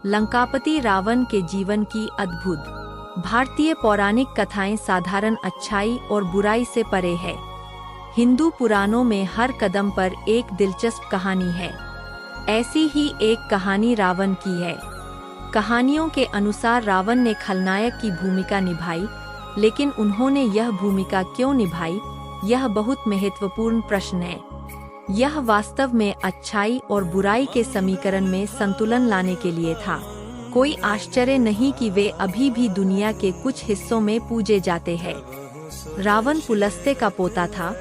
लंकापति रावण के जीवन की अद्भुत। भारतीय पौराणिक कथाएं साधारण अच्छाई और बुराई से परे है। हिंदू पुराणों में हर कदम पर एक दिलचस्प कहानी है। ऐसी ही एक कहानी रावण की है। कहानियों के अनुसार रावण ने खलनायक की भूमिका निभाई, लेकिन उन्होंने यह भूमिका क्यों निभाई, यह बहुत महत्वपूर्ण प्रश्न है। यह वास्तव में अच्छाई और बुराई के समीकरण में संतुलन लाने के लिए था। कोई आश्चर्य नहीं कि वे अभी भी दुनिया के कुछ हिस्सों में पूजे जाते हैं। रावण पुलस्त्य का पोता था,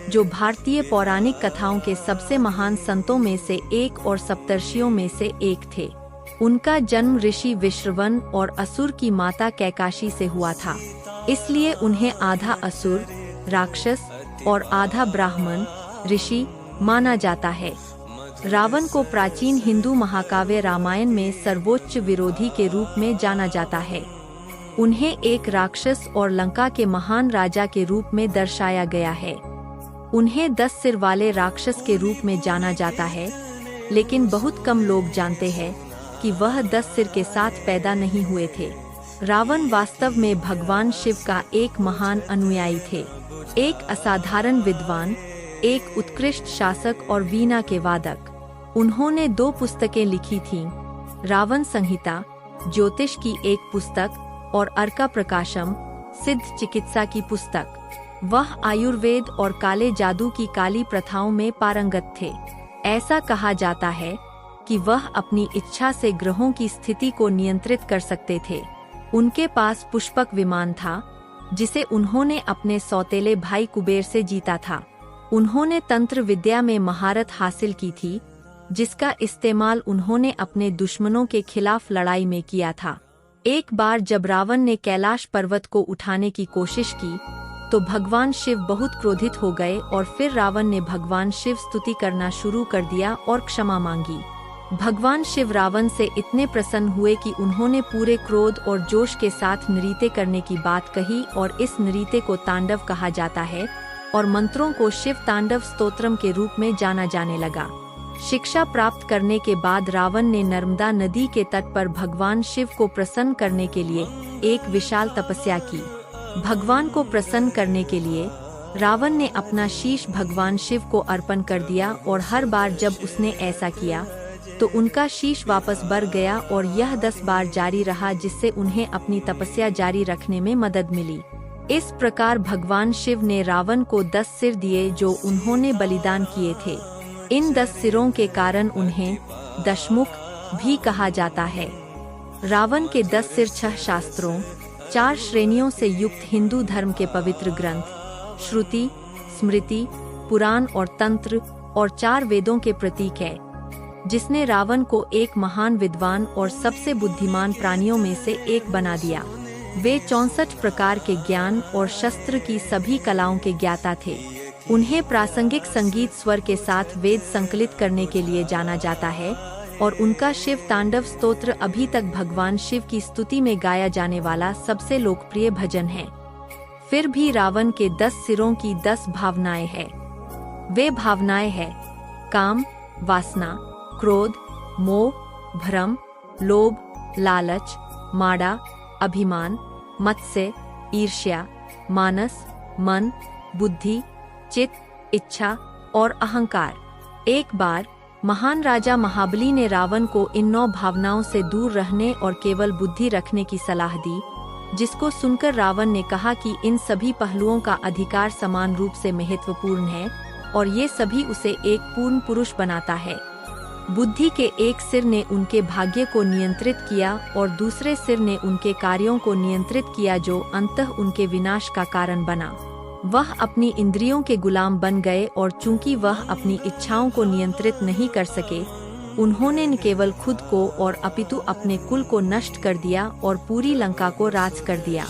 जो भारतीय पौराणिक कथाओं के सबसे महान संतों में से एक और सप्तर्षियों में से एक थे। उनका जन्म ऋषि विश्रवन और असुर की माता कैकाशी से हुआ था, इसलिए उन्हें आधा असुर राक्षस और आधा ब्राह्मण ऋषि माना जाता है। रावण को प्राचीन हिंदू महाकाव्य रामायण में सर्वोच्च विरोधी के रूप में जाना जाता है। उन्हें एक राक्षस और लंका के महान राजा के रूप में दर्शाया गया है। उन्हें 10 सिर वाले राक्षस के रूप में जाना जाता है, लेकिन बहुत कम लोग जानते हैं कि वह 10 सिर के साथ पैदा नहीं हुए थे। रावण वास्तव में भगवान शिव का एक महान अनुयायी थे, एक असाधारण विद्वान, एक उत्कृष्ट शासक और वीणा के वादक। उन्होंने 2 पुस्तकें लिखी थीं, रावण संहिता ज्योतिष की एक पुस्तक और अर्का प्रकाशम सिद्ध चिकित्सा की पुस्तक। वह आयुर्वेद और काले जादू की काली प्रथाओं में पारंगत थे। ऐसा कहा जाता है कि वह अपनी इच्छा से ग्रहों की स्थिति को नियंत्रित कर सकते थे। उनके पास पुष्पक विमान था, जिसे उन्होंने अपने सौतेले भाई कुबेर से जीता था। उन्होंने तंत्र विद्या में महारत हासिल की थी, जिसका इस्तेमाल उन्होंने अपने दुश्मनों के खिलाफ लड़ाई में किया था। एक बार जब रावण ने कैलाश पर्वत को उठाने की कोशिश की, तो भगवान शिव बहुत क्रोधित हो गए और फिर रावण ने भगवान शिव स्तुति करना शुरू कर दिया और क्षमा मांगी। भगवान शिव रावण से इतने प्रसन्न हुए कि उन्होंने पूरे क्रोध और जोश के साथ नृत्य करने की बात कही, और इस नृत्य को तांडव कहा जाता है और मंत्रों को शिव तांडव स्तोत्रम के रूप में जाना जाने लगा। शिक्षा प्राप्त करने के बाद रावण ने नर्मदा नदी के तट पर भगवान शिव को प्रसन्न करने के लिए एक विशाल तपस्या की। भगवान को प्रसन्न करने के लिए रावण ने अपना शीश भगवान शिव को अर्पण कर दिया, और हर बार जब उसने ऐसा किया तो उनका शीश वापस बढ़ गया, और यह 10 बार जारी रहा, जिससे उन्हें अपनी तपस्या जारी रखने में मदद मिली। इस प्रकार भगवान शिव ने रावण को 10 सिर दिए, जो उन्होंने बलिदान किए थे। इन 10 सिरों के कारण उन्हें दशमुख भी कहा जाता है। रावण के 10 सिर 6 शास्त्रों 4 श्रेणियों से युक्त हिंदू धर्म के पवित्र ग्रंथ श्रुति, स्मृति, पुराण और तंत्र और 4 वेदों के प्रतीक है, जिसने रावण को एक महान विद्वान और सबसे बुद्धिमान प्राणियों में से एक बना दिया। वे 64 प्रकार के ज्ञान और शस्त्र की सभी कलाओं के ज्ञाता थे। उन्हें प्रासंगिक संगीत स्वर के साथ वेद संकलित करने के लिए जाना जाता है, और उनका शिव तांडव स्तोत्र अभी तक भगवान शिव की स्तुति में गाया जाने वाला सबसे लोकप्रिय भजन है। फिर भी रावण के 10 सिरों की 10 भावनाएं हैं। वे भावनाएं हैं काम, वासना, क्रोध, मोह, भ्रम, लोभ, लालच, माड़ा, अभिमान, मत्स्य, ईर्ष्या, मानस, मन, बुद्धि, चित्त, इच्छा और अहंकार। एक बार महान राजा महाबली ने रावण को इन 9 भावनाओं से दूर रहने और केवल बुद्धि रखने की सलाह दी, जिसको सुनकर रावण ने कहा कि इन सभी पहलुओं का अधिकार समान रूप से महत्वपूर्ण है, और ये सभी उसे एक पूर्ण पुरुष बनाता है। बुद्धि के एक सिर ने उनके भाग्य को नियंत्रित किया, और दूसरे सिर ने उनके कार्यों को नियंत्रित किया, जो अंततः उनके विनाश का कारण बना। वह अपनी इंद्रियों के गुलाम बन गए, और चूंकि वह अपनी इच्छाओं को नियंत्रित नहीं कर सके, उन्होंने न केवल खुद को और अपितु अपने कुल को नष्ट कर दिया और पूरी लंका को राज कर दिया।